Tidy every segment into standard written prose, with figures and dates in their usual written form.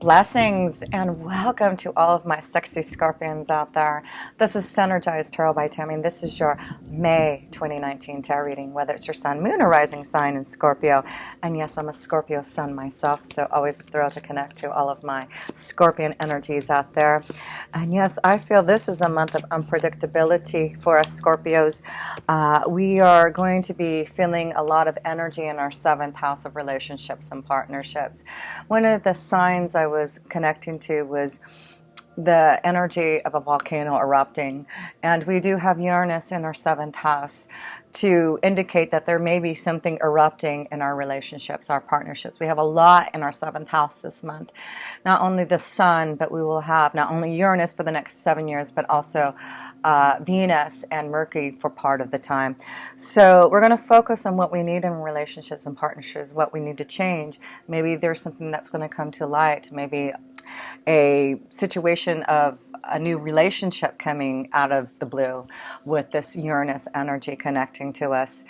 Blessings and welcome to all of my sexy scorpions out there. This is Synergized Tarot by Tammy, and this is your May 2019 tarot reading, whether it's your sun, moon, or rising sign in Scorpio. And yes, I'm a Scorpio sun myself, so always thrilled to connect to all of my Scorpion energies out there. And yes, I feel this is a month of unpredictability for us Scorpios. We are going to be feeling a lot of energy in our 7th house of relationships and partnerships. One of the signs I was connecting to was the energy of a volcano erupting, and we do have Uranus in our 7th house to indicate that there may be something erupting in our relationships, our partnerships. We have a lot in our 7th house this month. Not only the sun, but we will have not only Uranus for the next 7 years, but also Venus and Mercury for part of the time. So we're going to focus on what we need in relationships and partnerships, what we need to change. Maybe there's something that's going to come to light, maybe a situation of a new relationship coming out of the blue with this Uranus energy connecting to us.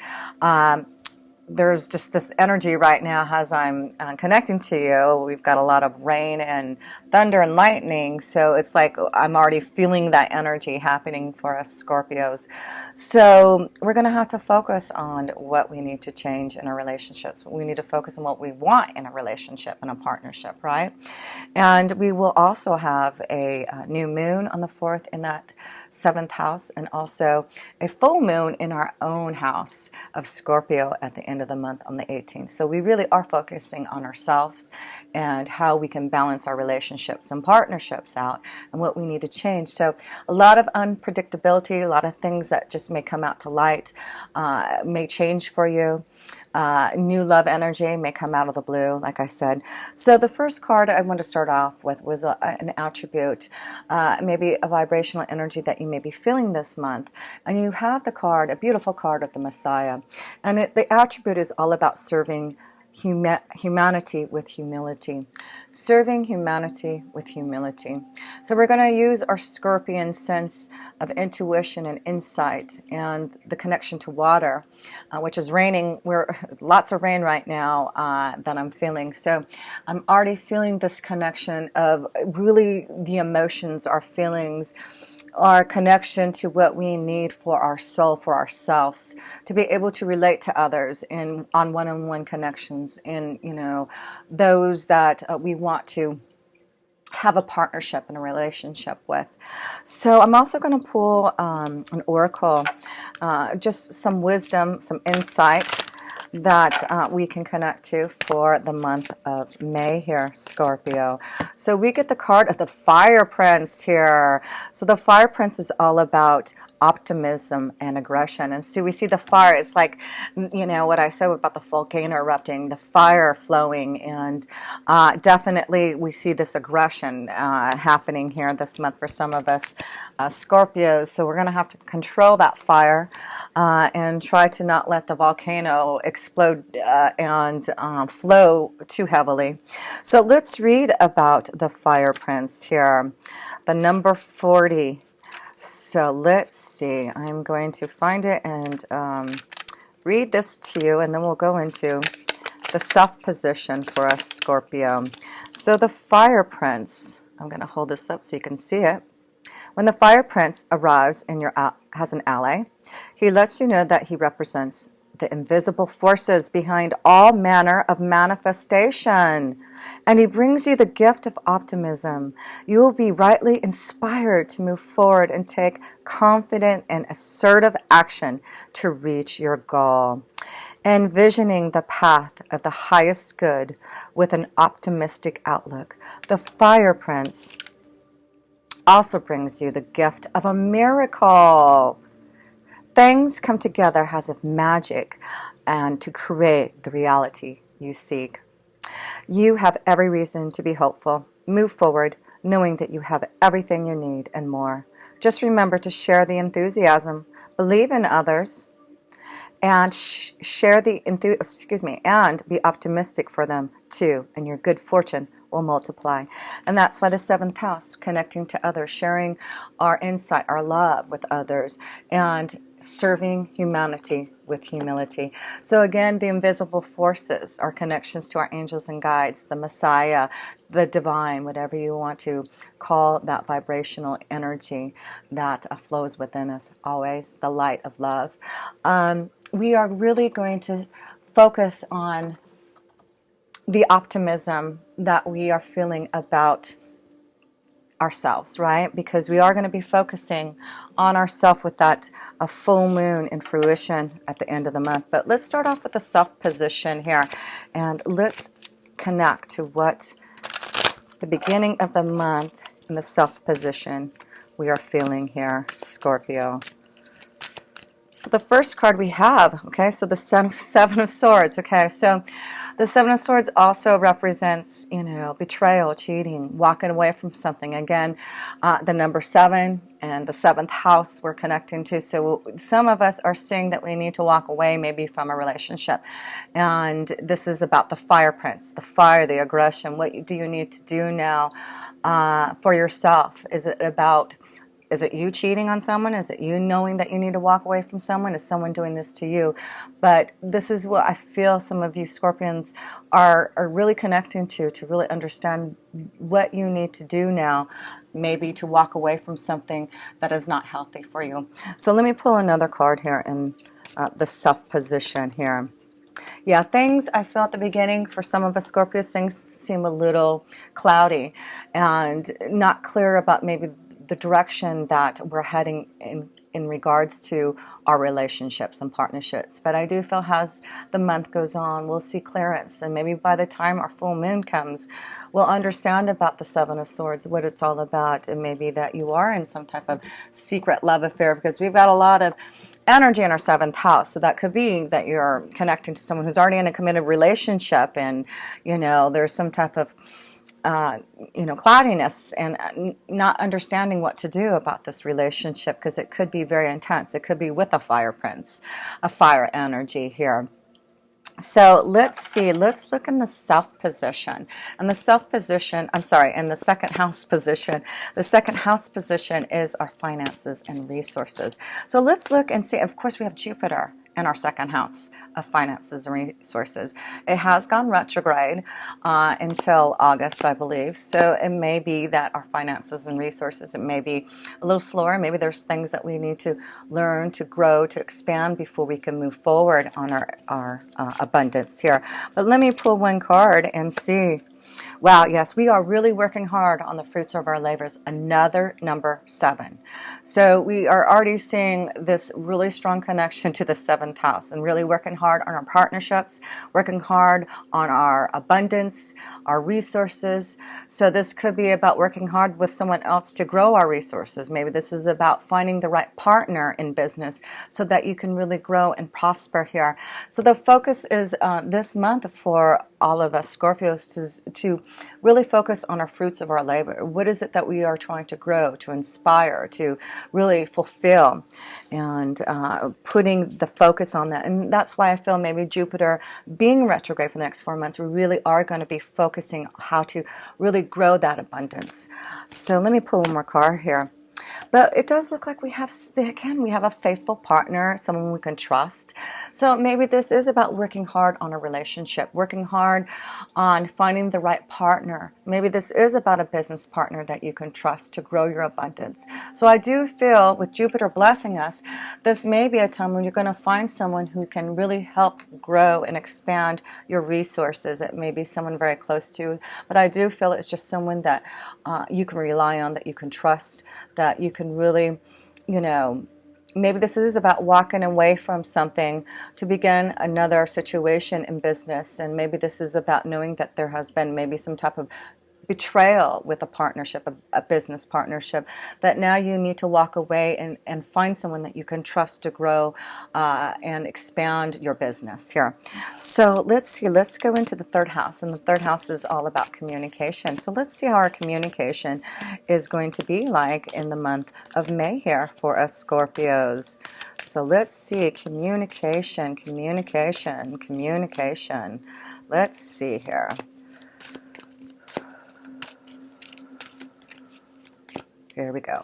There's just this energy right now as I'm connecting to you. We've got a lot of rain and thunder and lightning, so it's like I'm already feeling that energy happening for us Scorpios. So we're going to have to focus on what we need to change in our relationships. We need to focus on what we want in a relationship and a partnership, right? And we will also have a new moon on the 4th in that 7th house, and also a full moon in our own house of Scorpio at the end of the month on the 18th. So we really are focusing on ourselves and how we can balance our relationships and partnerships out and what we need to change. So a lot of unpredictability, a lot of things that just may come out to light, may change for you. New love energy may come out of the blue, like I said. So the first card I want to start off with was an attribute, maybe a vibrational energy that you may be feeling this month. And you have the card, a beautiful card of the Messiah. And the attribute is all about serving humanity with humility. Serving humanity with humility. So we're going to use our Scorpion sense of intuition and insight and the connection to water, which is raining. We're lots of rain right now that I'm feeling. So I'm already feeling this connection of really the emotions, our feelings, our connection to what we need for our soul, for ourselves, to be able to relate to others on one-on-one connections, in those that we want to have a partnership and a relationship with. So I'm also going to pull an oracle, just some wisdom, some insight that we can connect to for the month of May here, Scorpio. So we get the card of the Fire Prince here. So the Fire Prince is all about optimism and aggression. And so we see the fire. It's like, what I said about the volcano erupting, the fire flowing, and definitely we see this aggression happening here this month for some of us Scorpios. So we're going to have to control that fire and try to not let the volcano explode and flow too heavily. So let's read about the Fire Prince here. The number 40. So let's see. I'm going to find it and read this to you, and then we'll go into the self position for us Scorpio. So the Fire Prince, I'm going to hold this up so you can see it. When the Fire Prince arrives in has an ally, he lets you know that he represents the invisible forces behind all manner of manifestation. And he brings you the gift of optimism. You will be rightly inspired to move forward and take confident and assertive action to reach your goal. Envisioning the path of the highest good with an optimistic outlook, the Fire Prince also brings you the gift of a miracle. Things come together as if magic and to create the reality you seek. You have every reason to be hopeful. Move forward, knowing that you have everything you need and more. Just remember to share the enthusiasm, believe in others, and share the and be optimistic for them too, and your good fortune will multiply. And that's why the 7th house, connecting to others, sharing our insight, our love with others, and serving humanity with humility. So again, the invisible forces, our connections to our angels and guides, the Messiah, the divine, whatever you want to call that vibrational energy that flows within us, always the light of love. We are really going to focus on the optimism that we are feeling about ourselves, right? Because we are going to be focusing on ourselves with that a full moon in fruition at the end of the month. But let's start off with the self position here, and let's connect to what the beginning of the month in the self position we are feeling here, Scorpio. So the first card we have, okay, so the Seven of Swords, okay, so the Seven of Swords also represents, you know, betrayal, cheating, walking away from something. Again, the number 7 and the 7th house we're connecting to. So some of us are seeing that we need to walk away maybe from a relationship. And this is about the fire prince, the fire, the aggression. What do you need to do now for yourself? Is it you cheating on someone? Is it you knowing that you need to walk away from someone? Is someone doing this to you? But this is what I feel some of you Scorpions are really connecting to really understand what you need to do now, maybe to walk away from something that is not healthy for you. So let me pull another card here in the self position here. Yeah, things I feel at the beginning for some of us Scorpios, things seem a little cloudy and not clear about maybe the direction that we're heading in regards to our relationships and partnerships. But I do feel as the month goes on, we'll see clearance. And maybe by the time our full moon comes, we'll understand about the Seven of Swords, what it's all about. And maybe that you are in some type of secret love affair, because we've got a lot of energy in our 7th house. So that could be that you're connecting to someone who's already in a committed relationship, and, you know, there's some type of cloudiness and not understanding what to do about this relationship, because it could be very intense. It could be with a fire prince, a fire energy here. So let's see, let's look in the self position. And the self position, I'm sorry, in the 2nd house position. The 2nd house position is our finances and resources. So let's look and see, of course we have Jupiter in our 2nd house of finances and resources. It has gone retrograde until August, I believe. So it may be that our finances and resources, it may be a little slower. Maybe there's things that we need to learn, to grow, to expand before we can move forward on our abundance here. But let me pull one card and see. Wow, yes, we are really working hard on the fruits of our labors. Another number 7. So we are already seeing this really strong connection to the 7th house, and really working hard on our partnerships, working hard on our abundance, our resources. So this could be about working hard with someone else to grow our resources. Maybe this is about finding the right partner in business so that you can really grow and prosper here. So the focus is this month for all of us Scorpios to really focus on our fruits of our labor. What is it that we are trying to grow, to inspire, to really fulfill, and putting the focus on that. And that's why I feel maybe Jupiter being retrograde for the next 4 months, we really are going to be focusing how to really grow that abundance. So let me pull one more card here. But it does look like we have, again, we have a faithful partner, someone we can trust. So maybe this is about working hard on a relationship, working hard on finding the right partner. Maybe this is about a business partner that you can trust to grow your abundance. So I do feel with Jupiter blessing us, this may be a time when you're going to find someone who can really help grow and expand your resources. It may be someone very close to you, but I do feel it's just someone that you can rely on, that you can trust, that you can really, maybe this is about walking away from something to begin another situation in business. And maybe this is about knowing that there has been maybe some type of betrayal with a partnership, a business partnership, that now you need to walk away and find someone that you can trust to grow and expand your business here. So let's see, let's go into the 3rd house, and the 3rd house is all about communication. So let's see how our communication is going to be like in the month of May here for us Scorpios. So let's see, communication. Let's see here. Here we go.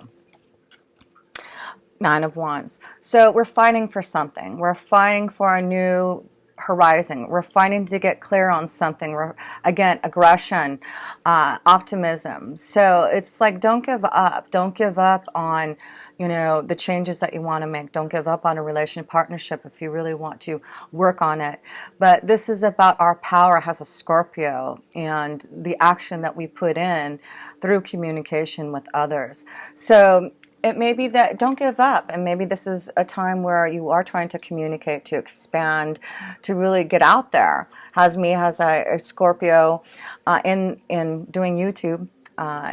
Nine of Wands. So we're fighting for something. We're fighting for a new horizon. We're fighting to get clear on something. We're, again, aggression, optimism. So it's like, don't give up. Don't give up on, you know, the changes that you want to make. Don't give up on a relation partnership if you really want to work on it. But this is about our power as a Scorpio and the action that we put in through communication with others. So it may be that don't give up, and maybe this is a time where you are trying to communicate, to expand, to really get out there. As a Scorpio in doing YouTube,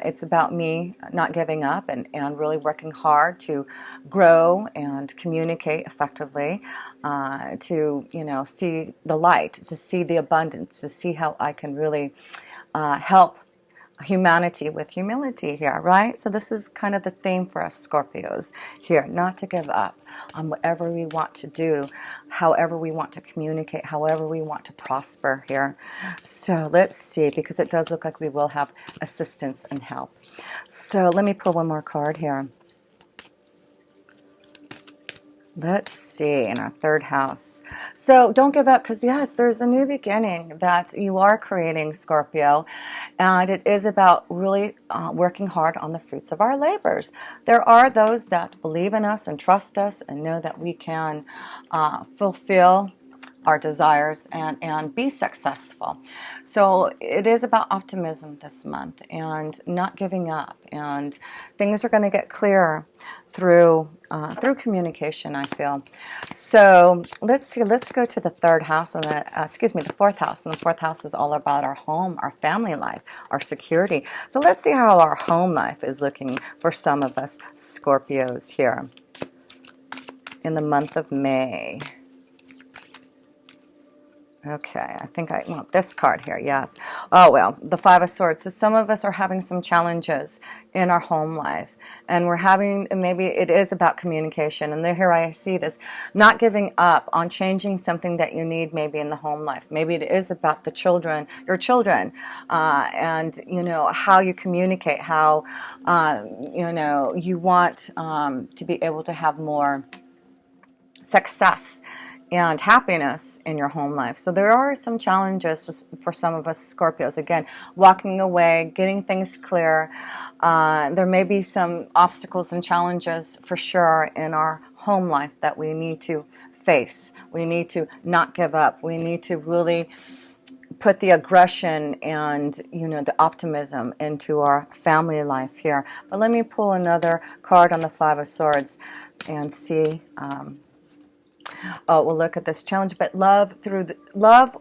it's about me not giving up and really working hard to grow and communicate effectively, to, you know, see the light, to see the abundance, to see how I can really help humanity with humility here, right? So this is kind of the theme for us Scorpios here, not to give up on whatever we want to do, however we want to communicate, however we want to prosper here. So let's see, because it does look like we will have assistance and help. So let me pull one more card here. Let's see, in our third house. So don't give up, because yes, there's a new beginning that you are creating, Scorpio, and it is about really working hard on the fruits of our labors. There are those that believe in us and trust us and know that we can fulfill our desires and be successful. So it is about optimism this month and not giving up, and things are going to get clearer through communication, I feel. So let's see, let's go to the third house, and the fourth house, and the fourth house is all about our home, our family life, our security. So let's see how our home life is looking for some of us Scorpios here in the month of May. Okay, I think I want this card here, yes. Oh, well, the Five of Swords. So some of us are having some challenges in our home life, and we're having, maybe it is about communication, and here I see this, not giving up on changing something that you need maybe in the home life. Maybe it is about the children, your children, and, you know, how you communicate, how, you know, you want to be able to have more success and happiness in your home life. So there are some challenges for some of us Scorpios. Again, walking away, getting things clear. There may be some obstacles and challenges for sure in our home life that we need to face. We need to not give up. We need to really put the aggression and, you know, the optimism into our family life here. But let me pull another card on the Five of Swords and see. Oh, we'll look at this challenge, but love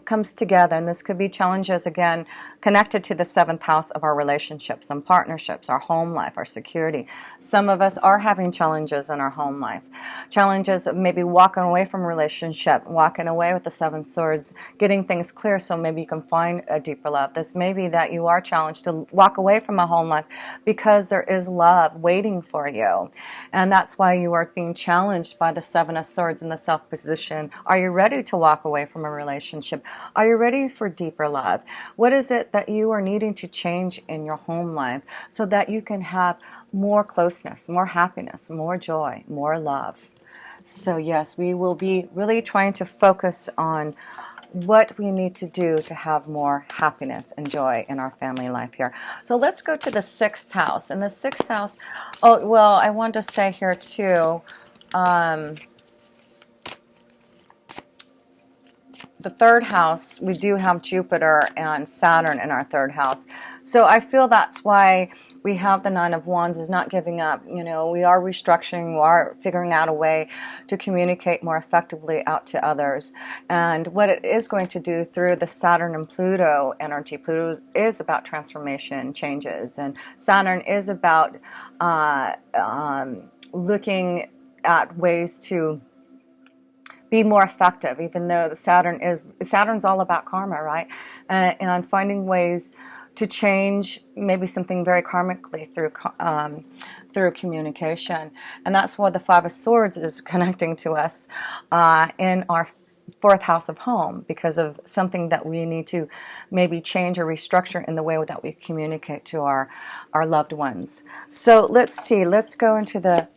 comes together, and this could be challenges again connected to the seventh house of our relationships and partnerships, our home life, our security. Some of us are having challenges in our home life, challenges of maybe walking away from a relationship, walking away with the Seven Swords, getting things clear so maybe you can find a deeper love. This may be that you are challenged to walk away from a home life because there is love waiting for you, and that's why you are being challenged by the Seven of Swords in the self position. Are you ready to walk away from a relationship? Are you ready for deeper love? What is it that you are needing to change in your home life so that you can have more closeness, more happiness, more joy, more love? So yes, we will be really trying to focus on what we need to do to have more happiness and joy in our family life here. So let's go to the sixth house. And the sixth house, oh, well, I want to say here too, the third house, we do have Jupiter and Saturn in our third house. So I feel that's why we have the Nine of Wands, is not giving up. You know, we are restructuring, we are figuring out a way to communicate more effectively out to others. And what it is going to do through the Saturn and Pluto energy, Pluto is about transformation, changes, and Saturn is about looking at ways to be more effective, even though Saturn's all about karma, right? And finding ways to change maybe something very karmically through communication. And that's why the Five of Swords is connecting to us in our fourth house of home because of something that we need to maybe change or restructure in the way that we communicate to our loved ones. So let's see, let's go into the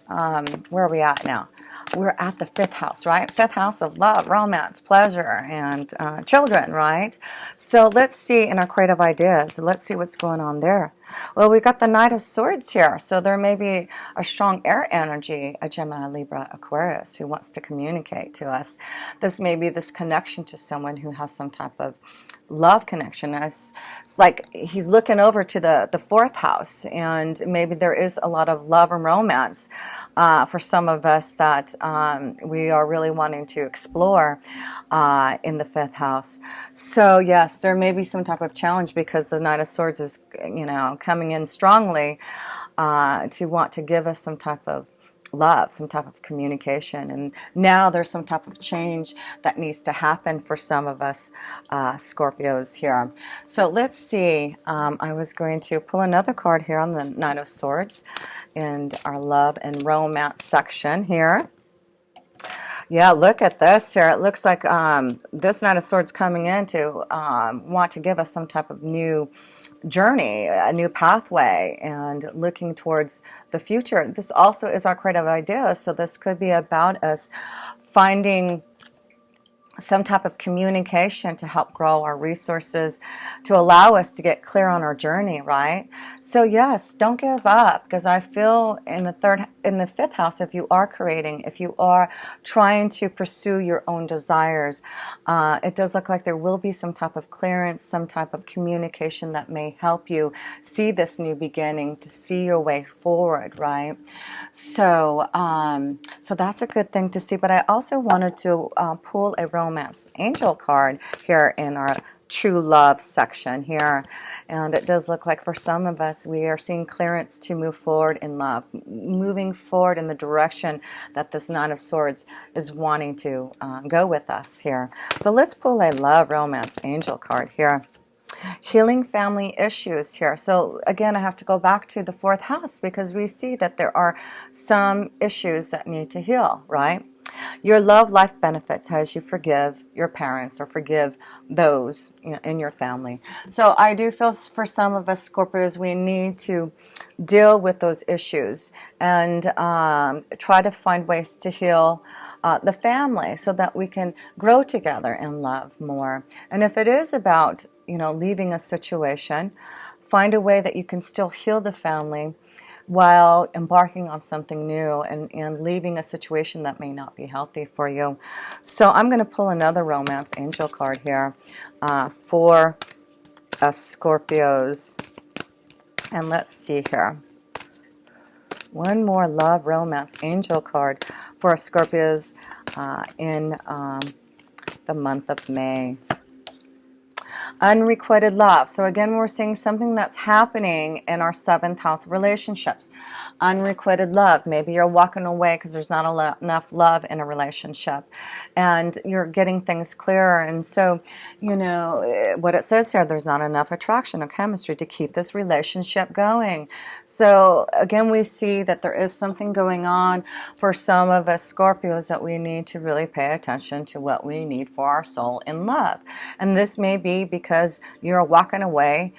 where are we at now? We're at the fifth house, right? Fifth house of love, romance, pleasure, and children, right? So let's see in our creative ideas, let's see what's going on there. Well, we got the Knight of Swords here, so there may be a strong air energy, a Gemini, Libra, Aquarius, who wants to communicate to us. This may be this connection to someone who has some type of love connection. It's like he's looking over to the fourth house, and maybe there is a lot of love and romance for some of us that we are really wanting to explore in the fifth house. So yes, there may be some type of challenge because the Knight of Swords is, you know, coming in strongly to want to give us some type of love, some type of communication. And now there's some type of change that needs to happen for some of us Scorpios here. So let's see. I was going to pull another card here on the Knight of Swords in our love and romance section here. Yeah, look at this here. It looks like this Knight of Swords coming in to want to give us some type of new journey, a new pathway, and looking towards the future. This also is our creative idea, so this could be about us finding some type of communication to help grow our resources, to allow us to get clear on our journey, right? So yes, don't give up, because I feel in the fifth house, if you are creating, if you are trying to pursue your own desires, it does look like there will be some type of clearance, some type of communication that may help you see this new beginning, to see your way forward, right? So, so that's a good thing to see. But I also wanted to pull a romance angel card here in our true love section here, and it does look like for some of us we are seeing clearance to move forward in love, moving forward in the direction that this Knight of Swords is wanting to go with us here. So let's pull a love romance angel card here. Healing family issues here. So again, I have to go back to the fourth house because we see that there are some issues that need to heal, right? Your love life benefits as you forgive your parents or forgive those, you know, in your family. So I do feel for some of us Scorpios, we need to deal with those issues and try to find ways to heal the family so that we can grow together and love more. And if it is about, you know, leaving a situation, find a way that you can still heal the family while embarking on something new and leaving a situation that may not be healthy for you. So I'm going to pull another romance angel card here for us Scorpios. And let's see here. One more love romance angel card for us Scorpios in the month of May. Unrequited love. So again, we're seeing something that's happening in our seventh house relationships. Unrequited love. Maybe you're walking away because there's not enough love in a relationship and you're getting things clearer. And so, you know, what it says here, there's not enough attraction or chemistry to keep this relationship going. So again, we see that there is something going on for some of us Scorpios that we need to really pay attention to what we need for our soul in love. And this may be because you're walking away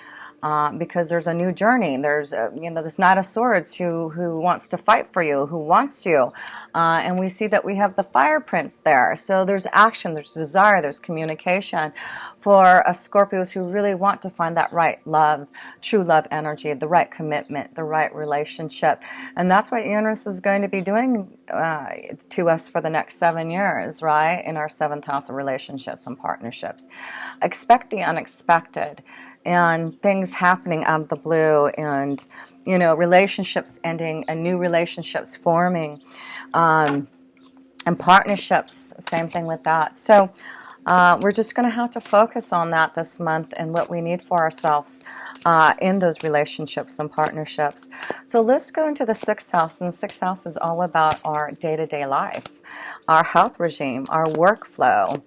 because there's a new journey. There's you know, this Knight of Swords who wants to fight for you, who wants you, and we see that we have the Fire Prince there. So there's action, there's desire, there's communication for us Scorpios who really want to find that right love, true love energy, the right commitment, the right relationship. And that's what Uranus is going to be doing to us for the next 7 years, right? In our seventh house of relationships and partnerships. Expect the unexpected and things happening out of the blue, and, you know, relationships ending and new relationships forming, and partnerships, same thing with that. So we're just going to have to focus on that this month and what we need for ourselves in those relationships and partnerships. So let's go into the sixth house, and the sixth house is all about our day-to-day life, our health regime, our workflow.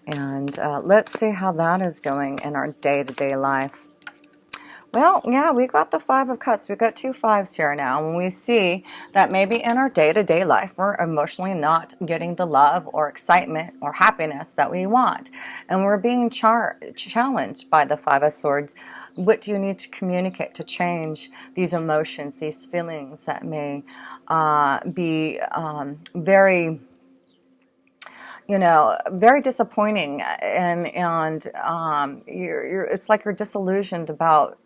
And let's see how that is going in our day-to-day life. Well, yeah, we got the Five of Cups. We've got two fives here now. When we see that maybe in our day-to-day life, we're emotionally not getting the love or excitement or happiness that we want. And we're being challenged by the Five of Swords. What do you need to communicate to change these emotions, these feelings that may be very, very disappointing, and it's like you're disillusioned about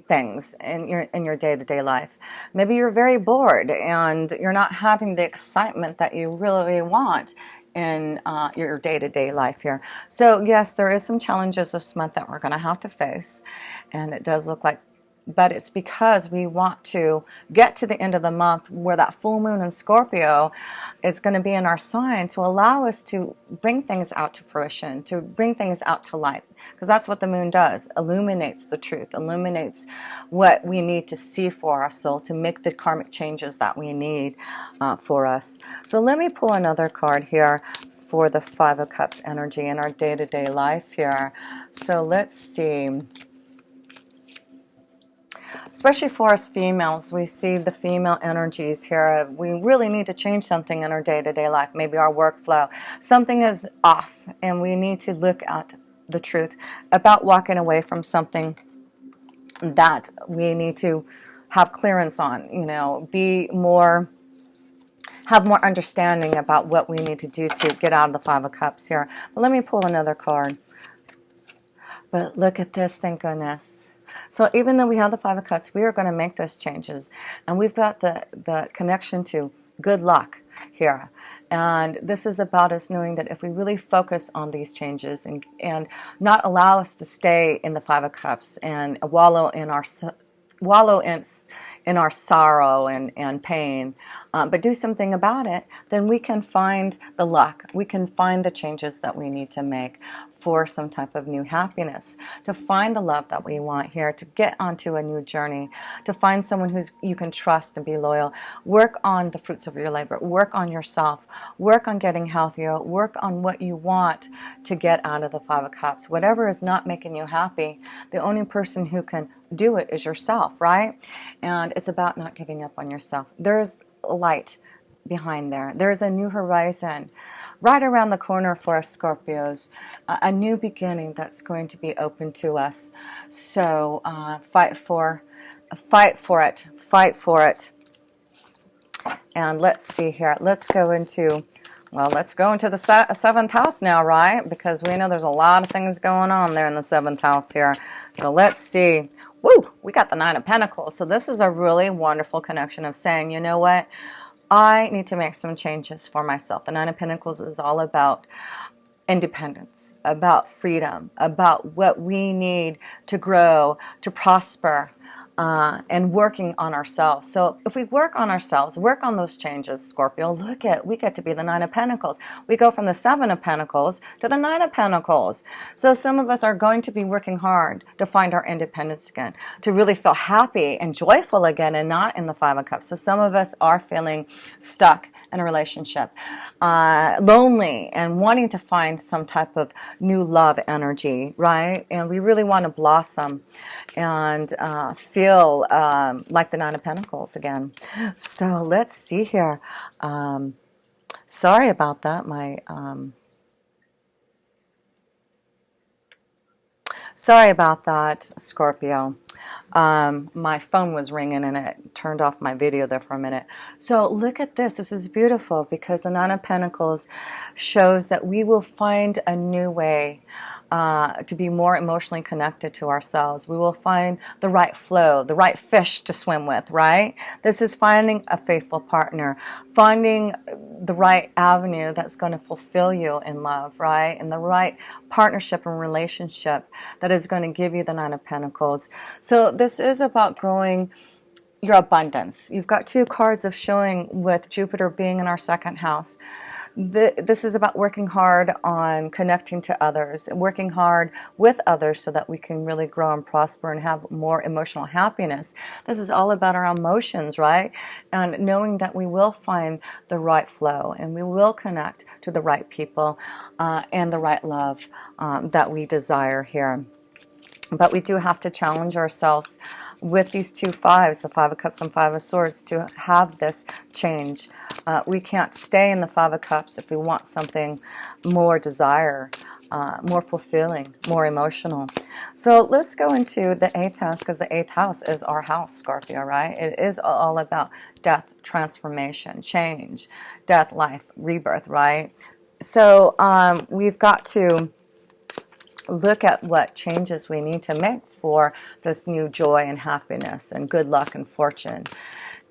things in your day-to-day life. Maybe you're very bored and you're not having the excitement that you really want in your day-to-day life here. So yes, there is some challenges this month that we're going to have to face, and it does look like, but it's because we want to get to the end of the month where that full moon in Scorpio is going to be in our sign to allow us to bring things out to fruition, to bring things out to light. Because that's what the moon does, illuminates the truth, illuminates what we need to see for our soul to make the karmic changes that we need for us. So let me pull another card here for the Five of Cups energy in our day-to-day life here. So let's see. Especially for us females, we see the female energies here. We really need to change something in our day-to-day life, maybe our workflow. Something is off, and we need to look at the truth about walking away from something that we need to have clearance on, have more understanding about what we need to do to get out of the Five of Cups here. But let me pull another card. But look at this, thank goodness. So even though we have the Five of Cups, we are going to make those changes. And we've got the connection to good luck here. And this is about us knowing that if we really focus on these changes and not allow us to stay in the Five of Cups and wallow in our sorrow and pain, but do something about it, then we can find the luck. We can find the changes that we need to make for some type of new happiness, to find the love that we want here, to get onto a new journey, to find someone who's you can trust and be loyal. Work on the fruits of your labor. Work on yourself. Work on getting healthier. Work on what you want to get out of the Five of Cups. Whatever is not making you happy, the only person who can do it is yourself, right? And it's about not giving up on yourself. There's light behind there. There's a new horizon right around the corner for us Scorpios, a new beginning that's going to be open to us. So fight for it. And let's see here. Let's go into the seventh house now, right? Because we know there's a lot of things going on there in the seventh house here. So let's see. Woo! We got the Nine of Pentacles. So this is a really wonderful connection of saying, you know what? I need to make some changes for myself. The Nine of Pentacles is all about independence, about freedom, about what we need to grow, to prosper, and working on ourselves. So if we work on ourselves, work on those changes, Scorpio, we get to be the Nine of Pentacles. We go from the Seven of Pentacles to the Nine of Pentacles. So some of us are going to be working hard to find our independence again, to really feel happy and joyful again and not in the Five of Cups. So some of us are feeling stuck in a relationship, lonely and wanting to find some type of new love energy, right? And we really want to blossom and feel like the Nine of Pentacles again. So let's see here. Sorry about that. Sorry about that, Scorpio. My phone was ringing and it turned off my video there for a minute. So look at this. This is beautiful because the Nine of Pentacles shows that we will find a new way to be more emotionally connected to ourselves. We will find the right flow, the right fish to swim with, right? This is finding a faithful partner, finding the right avenue that's going to fulfill you in love, right? And the right partnership and relationship that is going to give you the Nine of Pentacles. So this is about growing your abundance. You've got two cards of showing with Jupiter being in our second house. This is about working hard on connecting to others and working hard with others so that we can really grow and prosper and have more emotional happiness. This is all about our emotions, right? And knowing that we will find the right flow and we will connect to the right people and the right love that we desire here. But we do have to challenge ourselves with these two fives, the Five of Cups and Five of Swords, to have this change. We can't stay in the Five of Cups if we want something more desire, more fulfilling, more emotional. So let's go into the 8th house, because the 8th house is our house, Scorpio, right? It is all about death, transformation, change, death, life, rebirth, right? So we've got to look at what changes we need to make for this new joy and happiness and good luck and fortune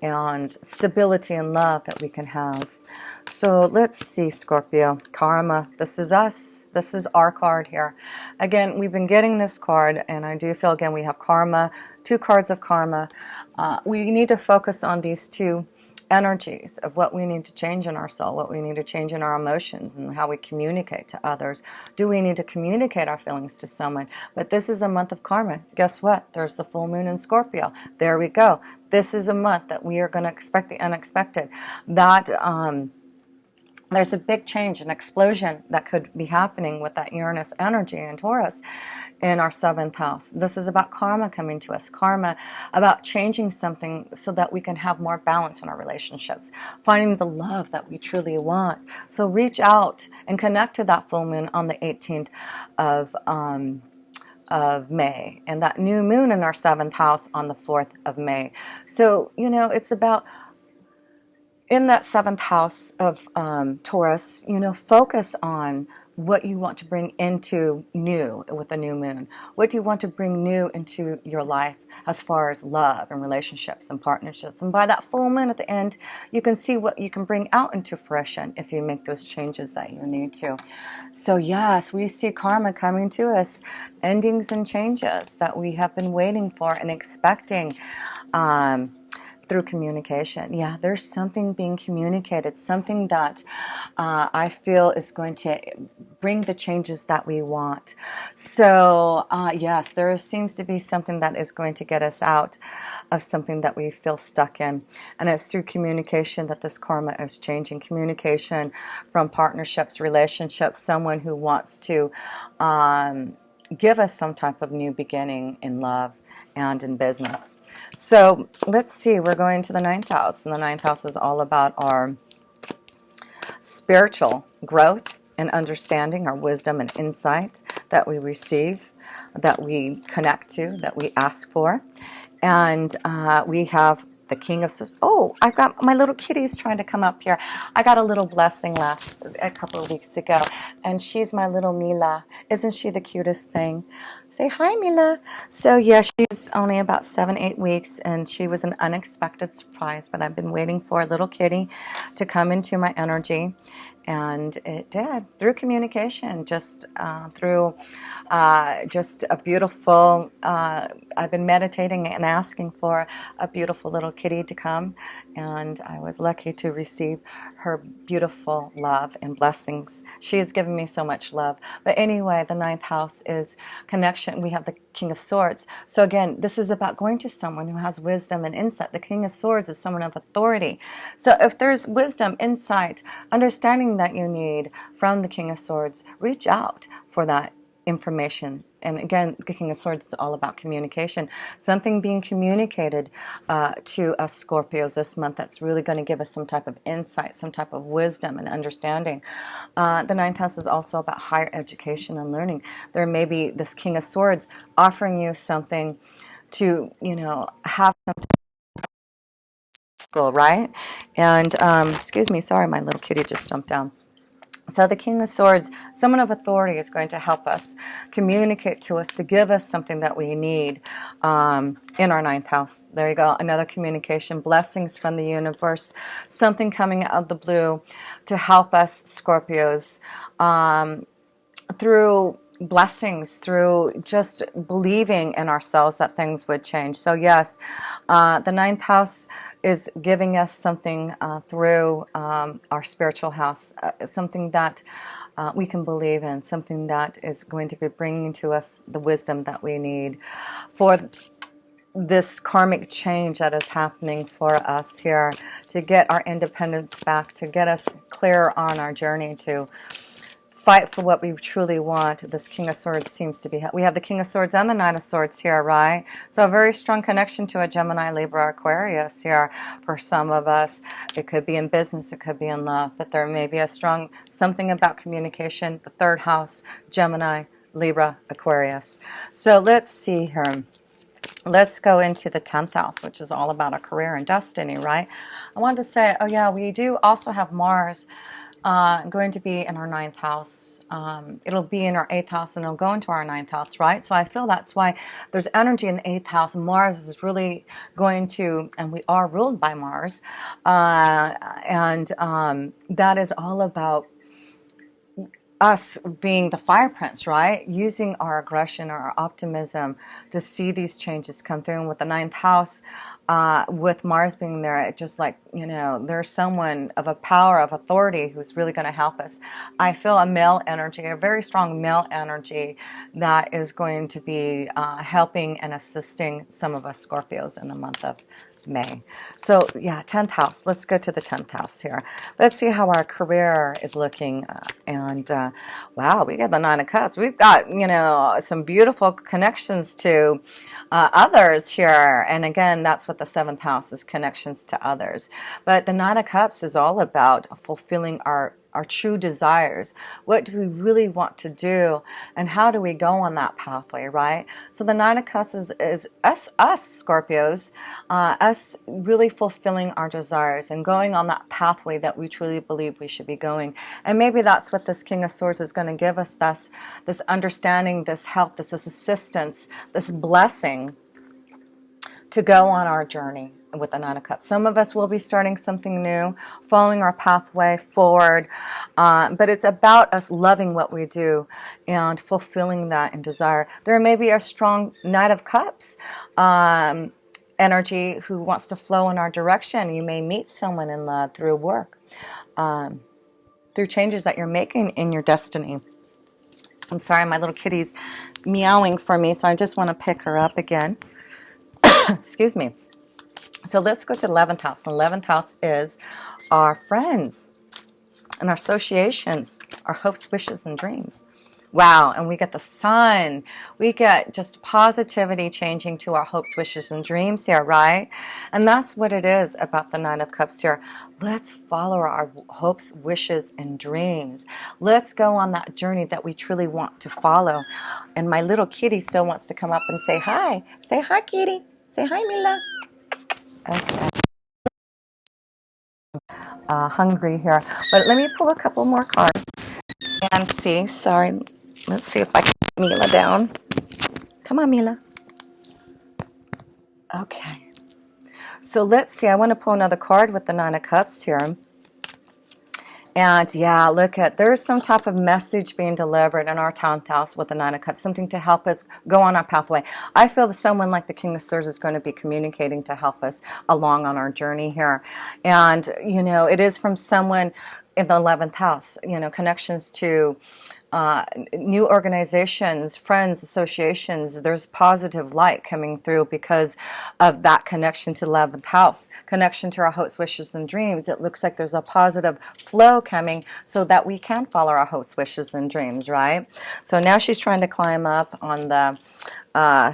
and stability and love that we can have. So let's see, Scorpio. Karma. This is us. This is our card here. Again, we've been getting this card, and I do feel, again, we have karma, 2 cards of karma. We need to focus on these 2 energies of what we need to change in our soul, what we need to change in our emotions, and how we communicate to others. Do we need to communicate our feelings to someone? But this is a month of karma. Guess what? There's the full moon in Scorpio. There we go. This is a month that we are going to expect the unexpected. That there's a big change, an explosion that could be happening with that Uranus energy in Taurus in our 7th house. This is about karma coming to us, karma about changing something so that we can have more balance in our relationships, finding the love that we truly want. So reach out and connect to that full moon on the 18th of May, and that new moon in our 7th house on the 4th of May. So, you know, it's about, in that 7th house of Taurus, you know, focus on what you want to bring into new with the new moon. What do you want to bring new into your life as far as love and relationships and partnerships? And by that full moon at the end, you can see what you can bring out into fruition if you make those changes that you need to. So yes, we see karma coming to us, endings and changes that we have been waiting for and expecting. Through communication. Yeah, there's something being communicated, something that I feel is going to bring the changes that we want. So yes, there seems to be something that is going to get us out of something that we feel stuck in. And it's through communication that this karma is changing. Communication from partnerships, relationships, someone who wants to give us some type of new beginning in love and in business. So let's see, we're going to the 9th house, and the 9th house is all about our spiritual growth and understanding, our wisdom and insight that we receive, that we connect to, that we ask for. And we have the King of Swords. Oh, I've got my little kitties trying to come up here. I got a little blessing a couple of weeks ago, and she's my little Mila. Isn't she the cutest thing? Say hi, Mila. So yeah, she's only about 7-8 weeks, and she was an unexpected surprise, but I've been waiting for a little kitty to come into my energy. And it did, through communication, just through just a beautiful, I've been meditating and asking for a beautiful little kitty to come, and I was lucky to receive her beautiful love and blessings. She has given me so much love. But anyway, the 9th house is connection. We have the King of Swords. So again, this is about going to someone who has wisdom and insight. The King of Swords is someone of authority. So if there's wisdom, insight, understanding that you need from the King of Swords, reach out for that information. And again, the King of Swords is all about communication. Something being communicated to us Scorpios this month that's really going to give us some type of insight, some type of wisdom and understanding. The 9th house is also about higher education and learning. There may be this King of Swords offering you something to, you know, have some school, right? And excuse me, sorry, my little kitty just jumped down. So the King of Swords, someone of authority, is going to help us, communicate to us, to give us something that we need in our 9th house. There you go, another communication, blessings from the universe, something coming out of the blue to help us Scorpios through blessings, through just believing in ourselves that things would change. So yes, the 9th house is giving us something through our spiritual house, something that we can believe in, something that is going to be bringing to us the wisdom that we need for this karmic change that is happening for us here, to get our independence back, to get us clear on our journey to fight for what we truly want. This King of Swords seems to be, we have the King of Swords and the Knight of Swords here, right? So a very strong connection to a Gemini, Libra, Aquarius here for some of us. It could be in business, it could be in love, but there may be a strong something about communication. The third house, Gemini, Libra, Aquarius. So let's see here. Let's go into the 10th house, which is all about a career and destiny, right? I wanted to say, oh yeah, we do also have Mars going to be in our 9th house. It'll be in our 8th house and it'll go into our 9th house, right? So I feel that's why there's energy in the 8th house. Mars is really going to, and we are ruled by Mars, that is all about us being the fire prince, right? Using our aggression, our optimism to see these changes come through. And with the 9th house, with Mars being there, it just like, you know, there's someone of a power, of authority who's really going to help us. I feel a male energy, a very strong male energy that is going to be helping and assisting some of us Scorpios in the month of May. So yeah, 10th house. Let's go to the 10th house here. Let's see how our career is looking. Wow, we got the 9 of Cups. We've got, you know, some beautiful connections to others here. And again, that's what the 7th house is, connections to others. But the 9 of Cups is all about fulfilling our true desires. What do we really want to do, and how do we go on that pathway, right? So the 9 of Cups is us Scorpios, us really fulfilling our desires and going on that pathway that we truly believe we should be going. And maybe that's what this King of Swords is going to give us, this understanding, this help, this assistance, this blessing to go on our journey with the 9 of Cups. Some of us will be starting something new, following our pathway forward, but it's about us loving what we do and fulfilling that in desire. There may be a strong Knight of Cups energy who wants to flow in our direction. You may meet someone in love through work, through changes that you're making in your destiny. I'm sorry, my little kitty's meowing for me, so I just want to pick her up again. Excuse me. So let's go to the 11th house. The 11th house is our friends and our associations, our hopes, wishes, and dreams. Wow, and we get the sun. We get just positivity changing to our hopes, wishes, and dreams here, right? And that's what it is about the 9 of Cups here. Let's follow our hopes, wishes, and dreams. Let's go on that journey that we truly want to follow. And my little kitty still wants to come up and say hi. Say hi, kitty. Say hi, Mila. Okay. Hungry here. But let me pull a couple more cards and see. Sorry. Let's see if I can get Mila down. Come on, Mila. Okay. So let's see. I want to pull another card with the 9 of Cups here. And yeah, look at, there's some type of message being delivered in our 10th house with the 9 of Cups, something to help us go on our pathway. I feel that someone like the King of Swords is going to be communicating to help us along on our journey here. And, you know, it is from someone in the 11th house, you know, connections to new organizations, friends, associations. There's positive light coming through because of that connection to the 11th house, connection to our hopes, wishes, and dreams. It looks like there's a positive flow coming so that we can follow our hopes, wishes, and dreams, right? So now she's trying to climb up on the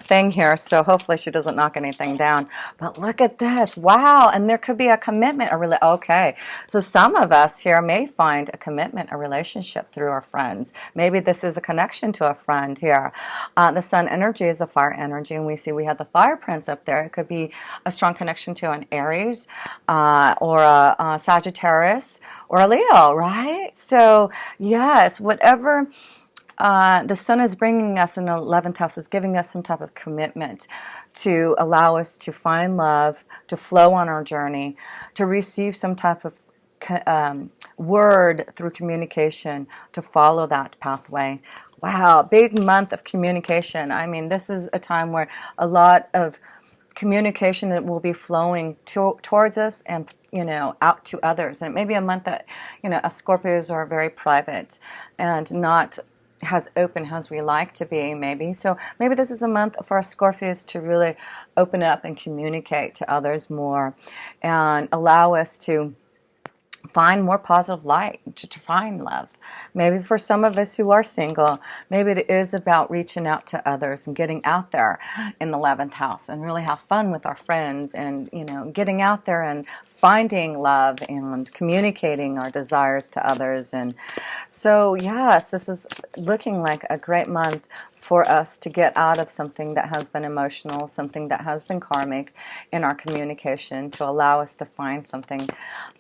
thing here, so hopefully she doesn't knock anything down. But look at this. Wow. And there could be a commitment, okay. So some of us here may find a commitment, a relationship through our friends. Maybe this is a connection to a friend here. The sun energy is a fire energy, and we see we have the fire prince up there. It could be a strong connection to an Aries or a Sagittarius or a Leo, right? So yes, whatever the sun is bringing us in the 11th house is giving us some type of commitment to allow us to find love, to flow on our journey, to receive some type of word through communication, to follow that pathway. Wow, big month of communication. I mean, this is a time where a lot of communication that will be flowing towards us and, you know, out to others. And it may be a month that, you know, us Scorpios are very private and not as open as we like to be, maybe. So maybe this is a month for us Scorpios to really open up and communicate to others more and allow us to find more positive light, to find love. Maybe for some of us who are single, maybe it is about reaching out to others and getting out there in the 11th house and really have fun with our friends, and getting out there and finding love and communicating our desires to others. And so yes, this is looking like a great month for us to get out of something that has been emotional, something that has been karmic in our communication, to allow us to find something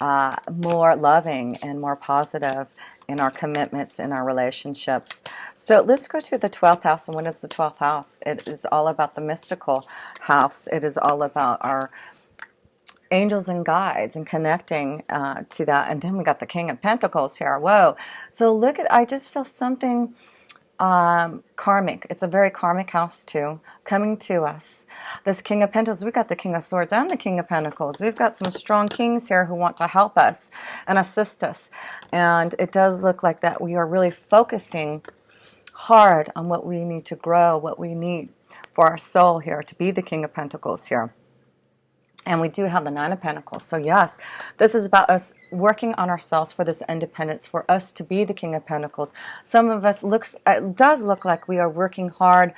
more loving and more positive in our commitments, in our relationships. So let's go to the 12th house. And what is the 12th house? It is all about the mystical house. It is all about our angels and guides and connecting to that. And then we got the King of Pentacles here. Whoa. So look at, I just feel something karmic. It's a very karmic house too, coming to us. This King of Pentacles, we've got the King of Swords and the King of Pentacles. We've got some strong kings here who want to help us and assist us. And it does look like that we are really focusing hard on what we need to grow, what we need for our soul here to be the King of Pentacles here. And we do have the Nine of Pentacles. So yes, this is about us working on ourselves for this independence, for us to be the King of Pentacles. Some of us, it does look like we are working hard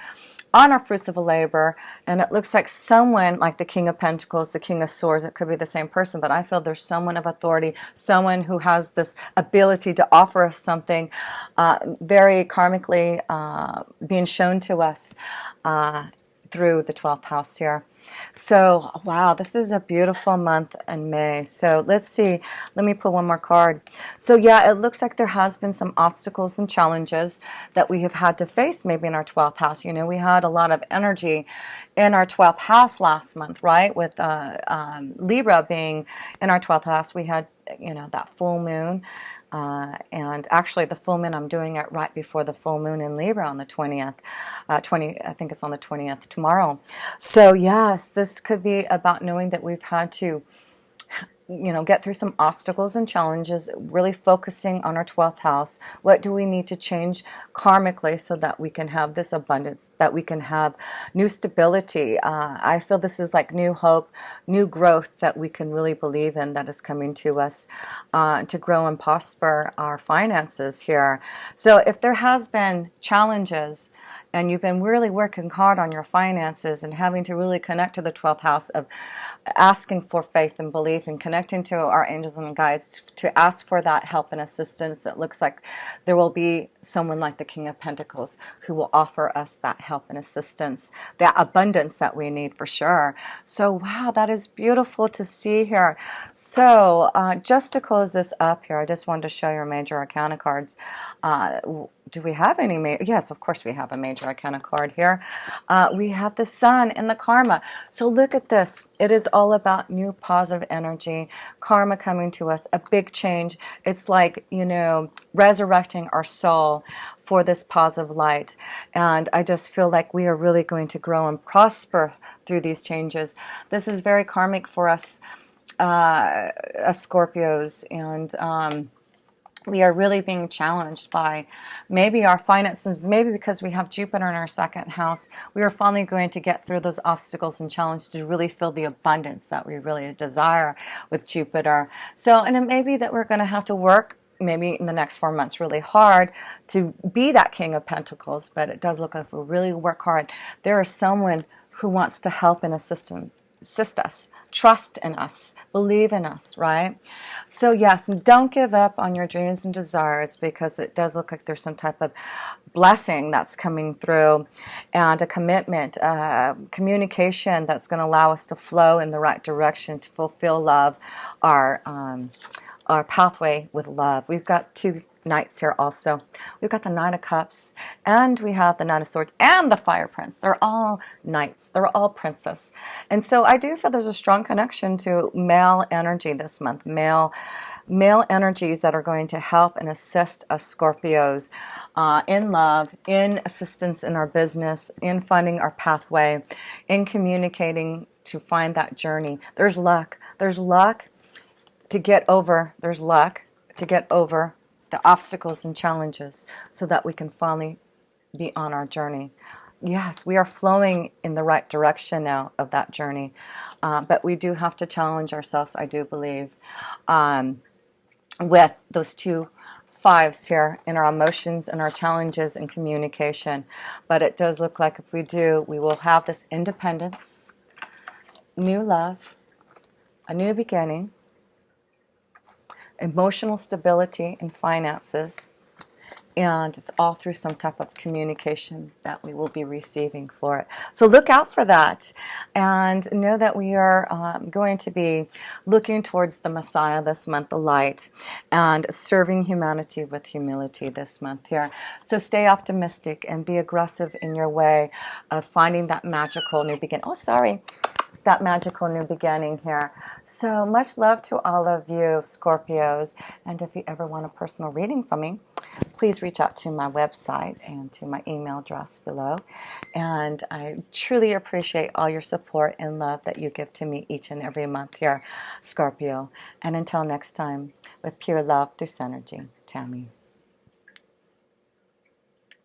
on our fruits of labor, and it looks like someone like the King of Pentacles, the King of Swords, it could be the same person, but I feel there's someone of authority, someone who has this ability to offer us something very karmically being shown to us through the 12th house here. So wow, this is a beautiful month in May. So let's see, let me pull one more card. So yeah, it looks like there has been some obstacles and challenges that we have had to face maybe in our 12th house. We had a lot of energy in our 12th house last month, right? With Libra being in our 12th house, we had that full moon. And actually the full moon, I'm doing it right before the full moon in Libra on the 20th. I think it's on the 20th tomorrow. So yes, this could be about knowing that we've had to get through some obstacles and challenges, really focusing on our 12th house. What do we need to change karmically so that we can have this abundance, that we can have new stability? I feel this is like new hope, new growth that we can really believe in, that is coming to us to grow and prosper our finances here. So if there has been challenges and you've been really working hard on your finances and having to really connect to the 12th house of asking for faith and belief and connecting to our angels and guides to ask for that help and assistance, it looks like there will be someone like the King of Pentacles who will offer us that help and assistance, that abundance that we need for sure. So wow, that is beautiful to see here. So just to close this up here, I just wanted to show your major arcana cards. Do we have any? Yes, of course we have a major arcana card here. We have the Sun and the Karma. So look at this. It is all about new positive energy, karma coming to us, a big change. It's like, resurrecting our soul for this positive light. And I just feel like we are really going to grow and prosper through these changes. This is very karmic for us as Scorpios, and we are really being challenged by maybe our finances, maybe because we have Jupiter in our second house. We are finally going to get through those obstacles and challenges to really feel the abundance that we really desire with Jupiter. So, and it may be that we're going to have to work maybe in the next 4 months really hard to be that King of Pentacles, but it does look like if we really work hard, there is someone who wants to help and assist us. Trust in us, believe in us, right? So yes, don't give up on your dreams and desires, because it does look like there's some type of blessing that's coming through, and a commitment, communication that's going to allow us to flow in the right direction to fulfill love, our pathway with love. We've got two Knights here also. We've got the Nine of Cups, and we have the Nine of Swords and the Fire Prince. They're all knights. They're all princess. And so I do feel there's a strong connection to male energy this month. Male energies that are going to help and assist us Scorpios in love, in assistance in our business, in finding our pathway, in communicating to find that journey. There's luck. There's luck to get over. There's luck to get over the obstacles and challenges so that we can finally be on our journey. Yes, we are flowing in the right direction now of that journey, but we do have to challenge ourselves, I do believe. with those two fives here in our emotions and our challenges and communication. But it does look like if we do, we will have this independence, new love, a new beginning, emotional stability and finances, and it's all through some type of communication that we will be receiving for it. So look out for that, and know that we are going to be looking towards the Messiah this month, the light, and serving humanity with humility this month here. So stay optimistic and be aggressive in your way of finding that magical new beginning. Oh, sorry. That magical new beginning here. So much love to all of you Scorpios, and if you ever want a personal reading from me, please reach out to my website and to my email address below. And I truly appreciate all your support and love that you give to me each and every month here, Scorpio. And until next time, with pure love through Synergy, Tammy.